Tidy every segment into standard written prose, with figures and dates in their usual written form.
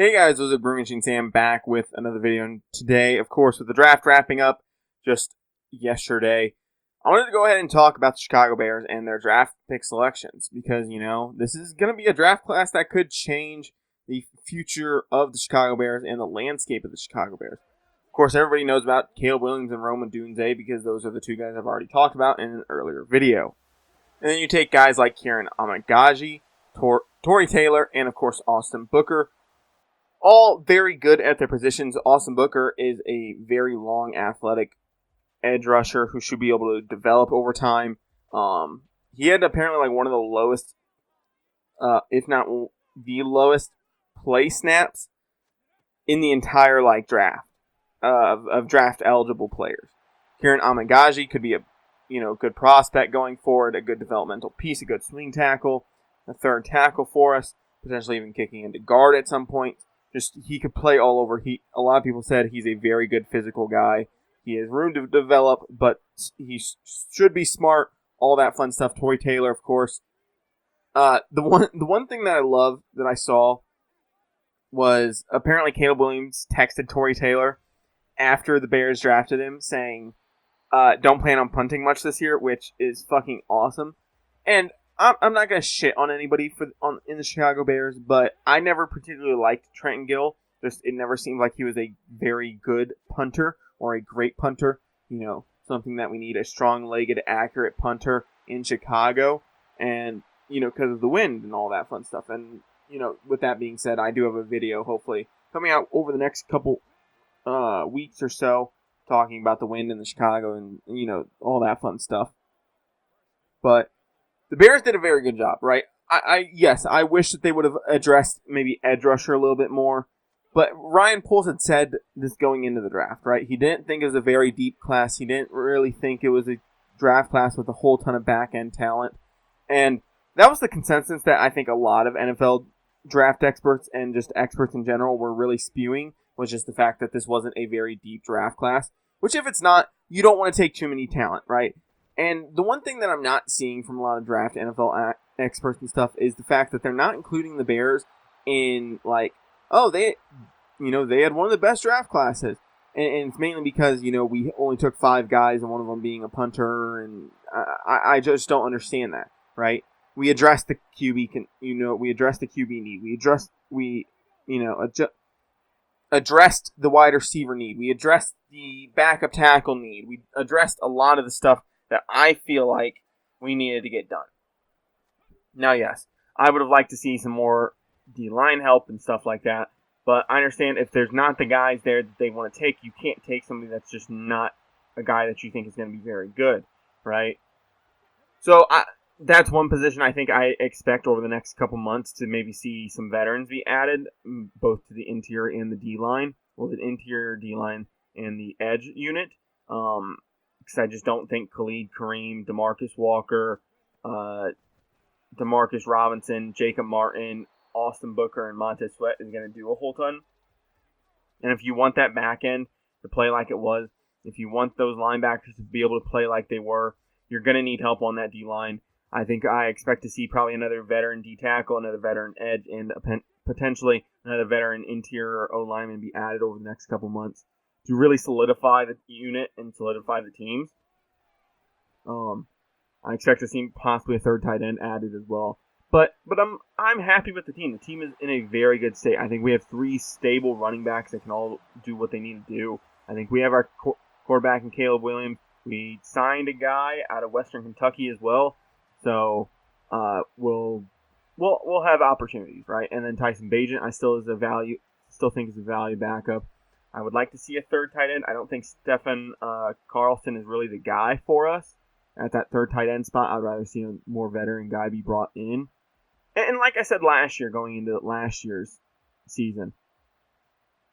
Hey guys, this is GreenMachineSam back with another video, and today, of course, with the draft wrapping up just yesterday, I wanted to go ahead and talk about the Chicago Bears and their draft pick selections because, this is going to be a draft class that could change the future of the Chicago Bears and the landscape of the Chicago Bears. Of course, everybody knows about Caleb Williams and Rome Odunze because those are the two guys I've already talked about in an earlier video. And then you take guys like Kieran Amagaji, Tory Taylor, and, of course, Austin Booker. All very good at their positions. Austin Booker is a very long, athletic edge rusher who should be able to develop over time. He had apparently one of the lowest, if not the lowest, play snaps in the entire draft of draft eligible players. Kieran Amagaji could be a good prospect going forward, a good developmental piece, a good swing tackle, a third tackle for us, potentially even kicking into guard at some point. He could play all over. A lot of people said he's a very good physical guy. He has room to develop, but he should be smart. All that fun stuff. Tory Taylor, of course. The one thing that I love that I saw was apparently Caleb Williams texted Tory Taylor after the Bears drafted him, saying, "Don't plan on punting much this year," which is fucking awesome. And I'm not going to shit on anybody in the Chicago Bears, but I never particularly liked Trenton Gill. It never seemed like he was a very good punter or a great punter. Something that we need, a strong-legged, accurate punter in Chicago. And, because of the wind and all that fun stuff. And, with that being said, I do have a video, hopefully, coming out over the next couple weeks or so, talking about the wind in the Chicago and, all that fun stuff. But the Bears did a very good job, right? Yes, I wish that they would have addressed maybe edge rusher a little bit more. But Ryan Poles had said this going into the draft, right? He didn't think it was a very deep class. He didn't really think it was a draft class with a whole ton of back-end talent. And that was the consensus that I think a lot of NFL draft experts and just experts in general were really spewing, was just the fact that this wasn't a very deep draft class. Which if it's not, you don't want to take too many talent, right? And the one thing that I'm not seeing from a lot of draft NFL experts and stuff is the fact that they're not including the Bears in they had one of the best draft classes. And it's mainly because, we only took 5 guys and one of them being a punter, and I just don't understand that, right? We addressed the QB, we addressed the QB need. We addressed the wide receiver need. We addressed the backup tackle need. We addressed a lot of the stuff that I feel like we needed to get done. Now, yes, I would have liked to see some more D-line help and stuff like that, but I understand if there's not the guys there that they want to take, you can't take somebody that's just not a guy that you think is going to be very good, right? So that's one position I think I expect over the next couple months to maybe see some veterans be added, both to the interior and the D-line, or the interior D-line and the edge unit. Because I just don't think Khalid Kareem, DeMarcus Walker, Demarcus Robinson, Jacob Martin, Austin Booker, and Montez Sweat is going to do a whole ton. And if you want that back end to play like it was, if you want those linebackers to be able to play like they were, you're going to need help on that D-line. I expect to see probably another veteran D-tackle, another veteran edge, and potentially another veteran interior O-lineman be added over the next couple months to really solidify the unit and solidify the teams. I expect to see possibly a third tight end added as well. But I'm happy with the team. The team is in a very good state. I think we have 3 stable running backs that can all do what they need to do. I think we have our quarterback in Caleb Williams. We signed a guy out of Western Kentucky as well. So we'll have opportunities, right? And then Tyson Bagent, I still think is a value backup. I would like to see a third tight end. I don't think Stephen Carlson is really the guy for us at that third tight end spot. I'd rather see a more veteran guy be brought in. And like I said last year, going into last year's season,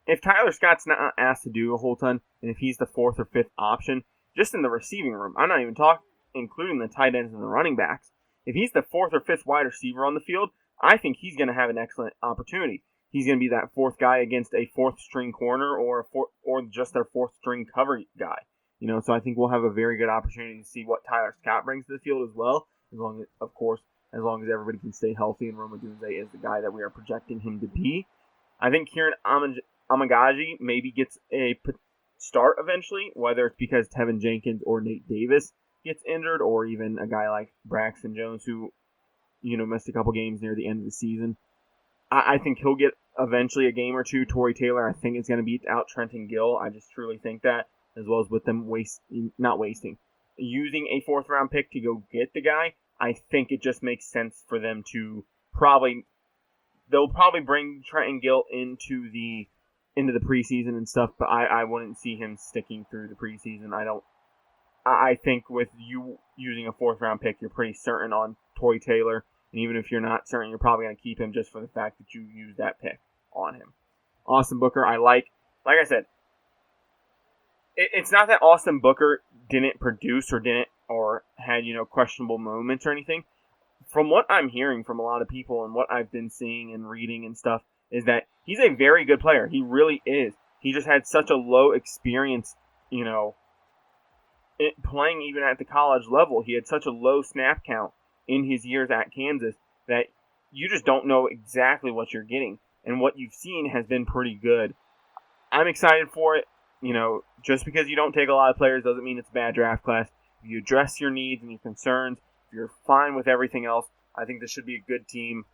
if Tyler Scott's not asked to do a whole ton, and if he's the 4th or 5th option, just in the receiving room, I'm not even including the tight ends and the running backs. If he's the 4th or 5th wide receiver on the field, I think he's going to have an excellent opportunity. He's going to be that 4th guy against a 4th string corner or just their 4th string cover guy. So I think we'll have a very good opportunity to see what Tyler Scott brings to the field as well, as long as everybody can stay healthy and Rome Odunze is the guy that we are projecting him to be. I think Kieran Amagaji maybe gets a start eventually, whether it's because Tevin Jenkins or Nate Davis gets injured, or even a guy like Braxton Jones who, missed a couple games near the end of the season. I think he'll get eventually a game or two. Torrey Taylor, I think, is going to beat out Trenton Gill. I just truly think that, as well as with them using a 4th round pick to go get the guy. I think it just makes sense for them to they'll probably bring Trenton Gill into the preseason and stuff, but I wouldn't see him sticking through the preseason. I think with you using a 4th round pick, you're pretty certain on Torrey Taylor. And even if you're not certain, you're probably going to keep him just for the fact that you used that pick on him. Austin Booker, like I said, it's not that Austin Booker didn't produce or had, questionable moments or anything. From what I'm hearing from a lot of people and what I've been seeing and reading and stuff, is that he's a very good player. He really is. He just had such a low experience, playing even at the college level. He had such a low snap count in his years at Kansas that you just don't know exactly what you're getting. And what you've seen has been pretty good. I'm excited for it. Just because you don't take a lot of players doesn't mean it's a bad draft class. If you address your needs and your concerns, if you're fine with everything else, I think this should be a good team.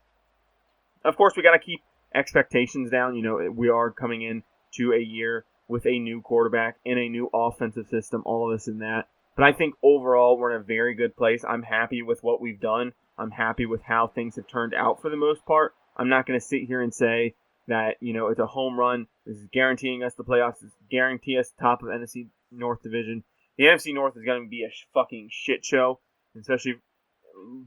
Of course, we got to keep expectations down. We are coming in to a year with a new quarterback and a new offensive system, all of this and that. But I think overall we're in a very good place. I'm happy with what we've done. I'm happy with how things have turned out for the most part. I'm not going to sit here and say that, it's a home run. This is guaranteeing us the playoffs. This is guaranteeing us top of NFC North Division. The NFC North is going to be a fucking shit show, especially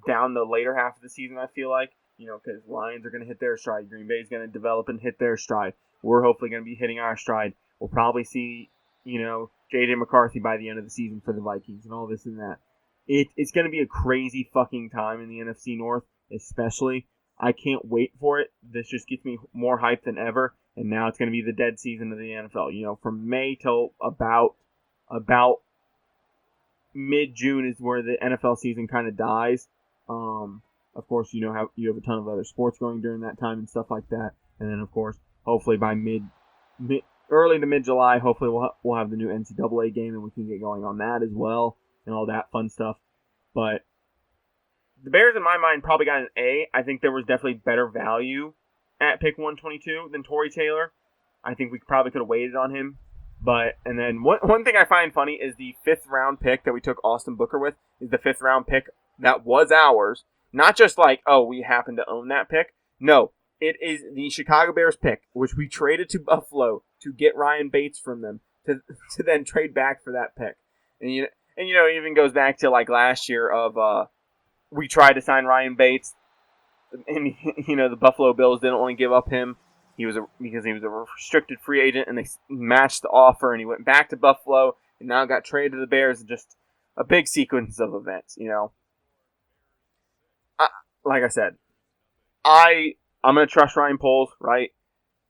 down the later half of the season, I feel like. Because Lions are going to hit their stride. Green Bay is going to develop and hit their stride. We're hopefully going to be hitting our stride. We'll probably see, J.J. McCarthy by the end of the season for the Vikings and all this and that. It's going to be a crazy fucking time in the NFC North, especially. I can't wait for it. This just gets me more hyped than ever. And now it's going to be the dead season of the NFL. From May till about mid-June is where the NFL season kind of dies. Of course, you have a ton of other sports going during that time and stuff like that. And then, of course, hopefully by early to mid-July, hopefully we'll have the new NCAA game and we can get going on that as well and all that fun stuff. But the Bears, in my mind, probably got an A. I think there was definitely better value at pick 122 than Torrey Taylor. I think we probably could have waited on him. And then one thing I find funny is the 5th round pick that we took Austin Booker with is the 5th round pick that was ours. Not just like, oh, we happen to own that pick. No, it is the Chicago Bears pick, which we traded to Buffalo to get Ryan Bates from them to then trade back for that pick. And it even goes back to like last year of we tried to sign Ryan Bates, and the Buffalo Bills didn't want to give up him. Because he was a restricted free agent, and they matched the offer, and he went back to Buffalo, and now got traded to the Bears. Just a big sequence of events, Like I said, I'm going to trust Ryan Poles, right?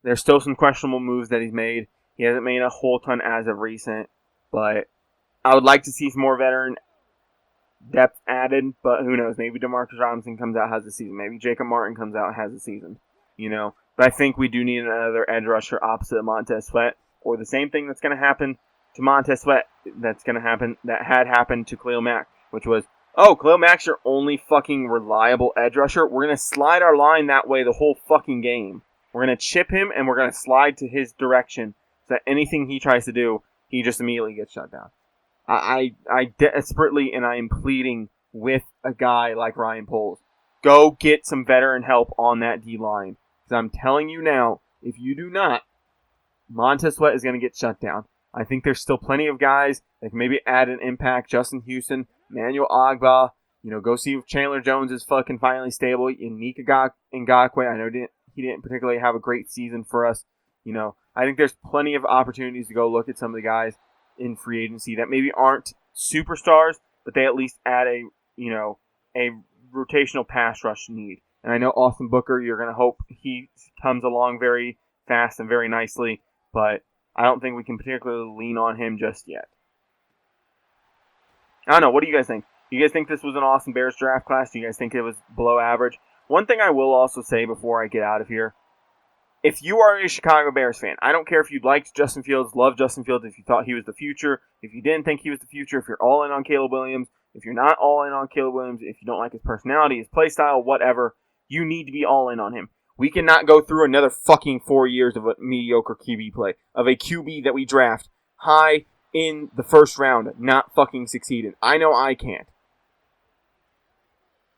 There's still some questionable moves that he's made. He hasn't made a whole ton as of recent, but I would like to see some more veteran depth added, but who knows? Maybe Demarcus Robinson comes out, has a season. Maybe Jacob Martin comes out, has a season, But I think we do need another edge rusher opposite Montez Sweat, or the same thing that's going to happen to Montez Sweat that had happened to Khalil Mack, which was, oh, Khalil Mack's your only fucking reliable edge rusher. We're going to slide our line that way the whole fucking game. We're going to chip him, and we're going to slide to his direction so that anything he tries to do, he just immediately gets shut down. I desperately, and I am pleading with a guy like Ryan Poles, go get some veteran help on that D-line. Because I'm telling you now, if you do not, Montez Sweat is going to get shut down. I think there's still plenty of guys that can maybe add an impact. Justin Houston, Emmanuel Ogbah, go see if Chandler Jones is fucking finally stable. Nika Ngakoue, I know he didn't particularly have a great season for us. I think there's plenty of opportunities to go look at some of the guys in free agency that maybe aren't superstars, but they at least add a rotational pass rush need. And I know Austin Booker, you're going to hope he comes along very fast and very nicely, but I don't think we can particularly lean on him just yet. I don't know. What do you guys think? Do you guys think this was an awesome Bears draft class? Do you guys think it was below average? One thing I will also say before I get out of here if you are a Chicago Bears fan, I don't care if you liked Justin Fields, loved Justin Fields, if you thought he was the future, if you didn't think he was the future, if you're all in on Caleb Williams, if you're not all in on Caleb Williams, if you don't like his personality, his play style, whatever, you need to be all in on him. We cannot go through another fucking 4 years of a mediocre QB play, of a QB that we draft high in the first round, not fucking succeeding. I know I can't.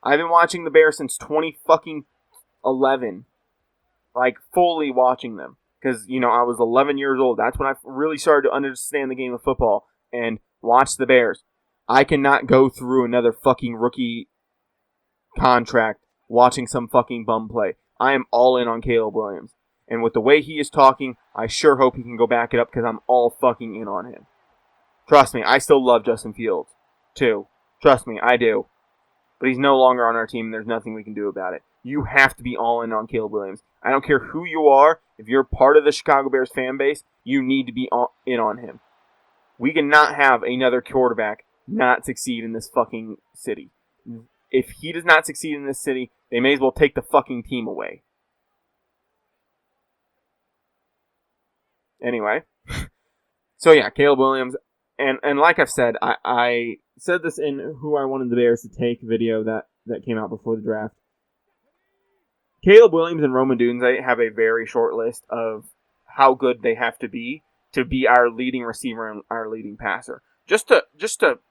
I've been watching the Bears since 2011, like fully watching them, because I was 11 years old. That's when I really started to understand the game of football and watch the Bears. I cannot go through another fucking rookie contract watching some fucking bum play. I am all in on Caleb Williams. And with the way he is talking, I sure hope he can go back it up because I'm all fucking in on him. Trust me, I still love Justin Fields, too. Trust me, I do. But he's no longer on our team and there's nothing we can do about it. You have to be all in on Caleb Williams. I don't care who you are. If you're part of the Chicago Bears fan base, you need to be in on him. We cannot have another quarterback not succeed in this fucking city. If he does not succeed in this city, they may as well take the fucking team away. Anyway. So yeah, Caleb Williams. And like I've said, I said this in who I wanted the Bears to take video that came out before the draft. Caleb Williams and Rome Odunze have a very short list of how good they have to be our leading receiver and our leading passer. Just to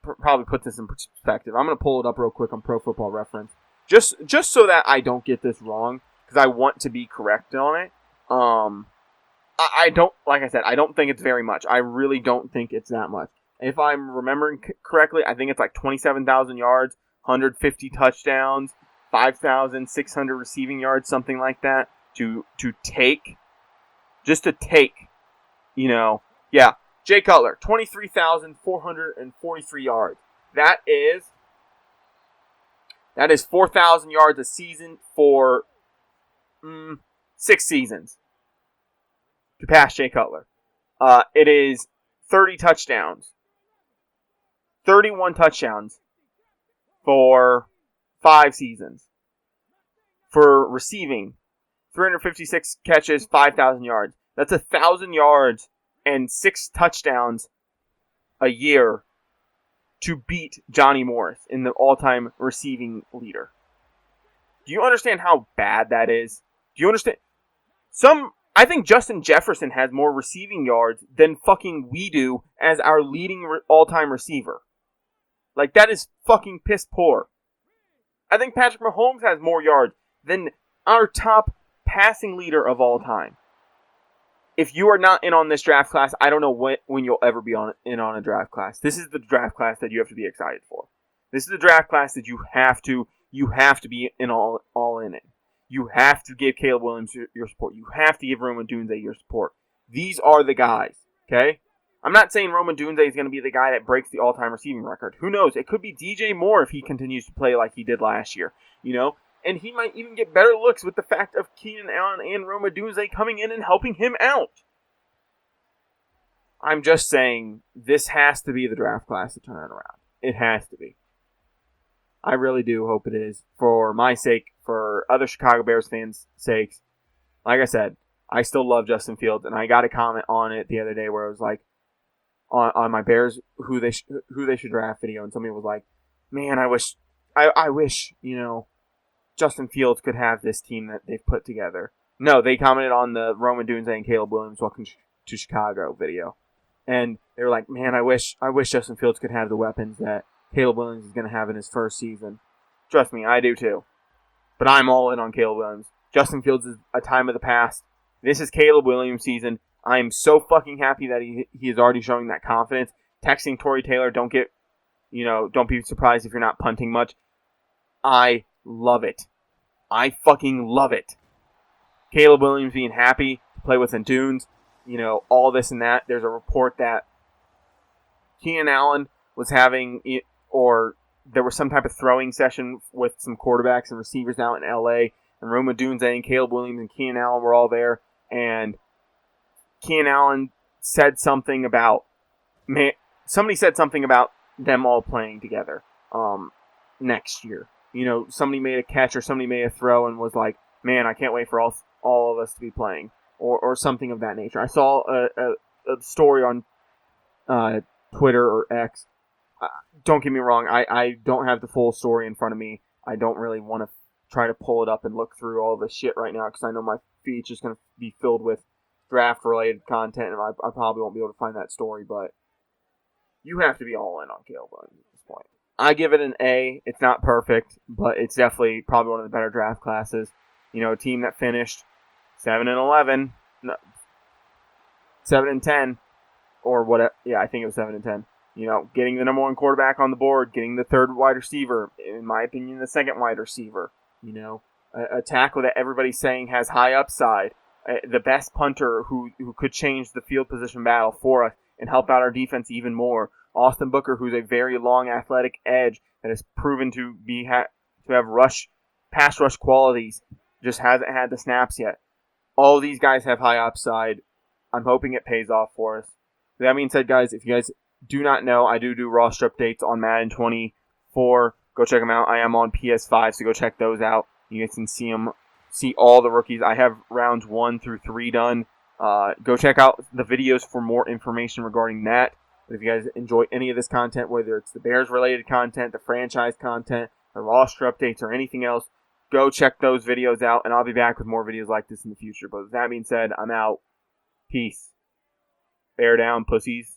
probably put this in perspective, I'm going to pull it up real quick on Pro Football Reference, just so that I don't get this wrong, because I want to be correct on it. I don't, like I said, I don't think it's very much. I really don't think it's that much. If I'm remembering correctly, I think it's like 27,000 yards, 150 touchdowns, 5,600 receiving yards, something like that, to take. Yeah. Jay Cutler, 23,443 yards. That is 4,000 yards a season for 6 seasons to pass Jay Cutler. It is 31 touchdowns for 5 seasons. For receiving, 356 catches, 5,000 yards. That's 1,000 yards and 6 touchdowns a year to beat Johnny Morris in the all-time receiving leader. Do you understand how bad that is? Do you understand? I think Justin Jefferson has more receiving yards than fucking we do as our leading all-time receiver. Like, that is fucking piss poor. I think Patrick Mahomes has more yards than our top passing leader of all time. If you are not in on this draft class, I don't know when you'll ever be in on a draft class. This is the draft class that you have to be excited for. This is the draft class that you have to be all in it. You have to give Caleb Williams your support. You have to give Rome Odunze your support. These are the guys, okay? I'm not saying Rome Odunze is going to be the guy that breaks the all-time receiving record. Who knows? It could be DJ Moore if he continues to play like he did last year, And he might even get better looks with the fact of Keenan Allen and Rome Odunze coming in and helping him out. I'm just saying, this has to be the draft class to turn it around. It has to be. I really do hope it is. For my sake, for other Chicago Bears fans' sakes. Like I said, I still love Justin Fields, and I got a comment on it the other day where it was like, on my Bears who they should draft video, and somebody was like, "Man, I wish Justin Fields could have this team that they've put together." No, they commented on the Rome Odunze and Caleb Williams Welcome to Chicago video, and they were like, "Man, I wish Justin Fields could have the weapons that Caleb Williams is going to have in his first season." Trust me, I do too. But I'm all in on Caleb Williams. Justin Fields is a time of the past. This is Caleb Williams' season. I'm so fucking happy that he is already showing that confidence. Texting Tory Taylor, don't be surprised if you're not punting much. I love it. I fucking love it. Caleb Williams being happy to play with the Dunes, all this and that. There's a report that Keenan Allen was having, or there was some type of throwing session with some quarterbacks and receivers out in LA, and Rome Odunze and Caleb Williams and Keenan Allen were all there, and Keenan Allen said something about somebody said something about them all playing together next year. Somebody made a catch or somebody made a throw and was like, "Man, I can't wait for all of us to be playing." or something of that nature. I saw a story on Twitter or X. Don't get me wrong, I don't have the full story in front of me. I don't really want to try to pull it up and look through all the shit right now because I know my feed's just going to be filled with draft-related content, and I probably won't be able to find that story, but you have to be all in on Caleb Williams at this point. I give it an A. It's not perfect, but it's definitely probably one of the better draft classes. You know, a team that finished 7-11, 7-10, or whatever. Yeah, I think it was 7-10. You know, getting the number one quarterback on the board, getting the third wide receiver, in my opinion, the second wide receiver. You know, a tackle that everybody's saying has high upside, the best punter who could change the field position battle for us and help out our defense even more. Austin Booker, who's a very long athletic edge that has proven to have pass rush qualities, just hasn't had the snaps yet. All these guys have high upside. I'm hoping it pays off for us. That being said, guys, if you guys do not know, I do roster updates on Madden 24. Go check them out. I am on PS5, so go check those out. You guys can see all the rookies. I have rounds 1 through 3 done. Go check out the videos for more information regarding that. But if you guys enjoy any of this content, whether it's the Bears-related content, the franchise content, the roster updates, or anything else, go check those videos out, and I'll be back with more videos like this in the future. But with that being said, I'm out. Peace. Bear down, pussies.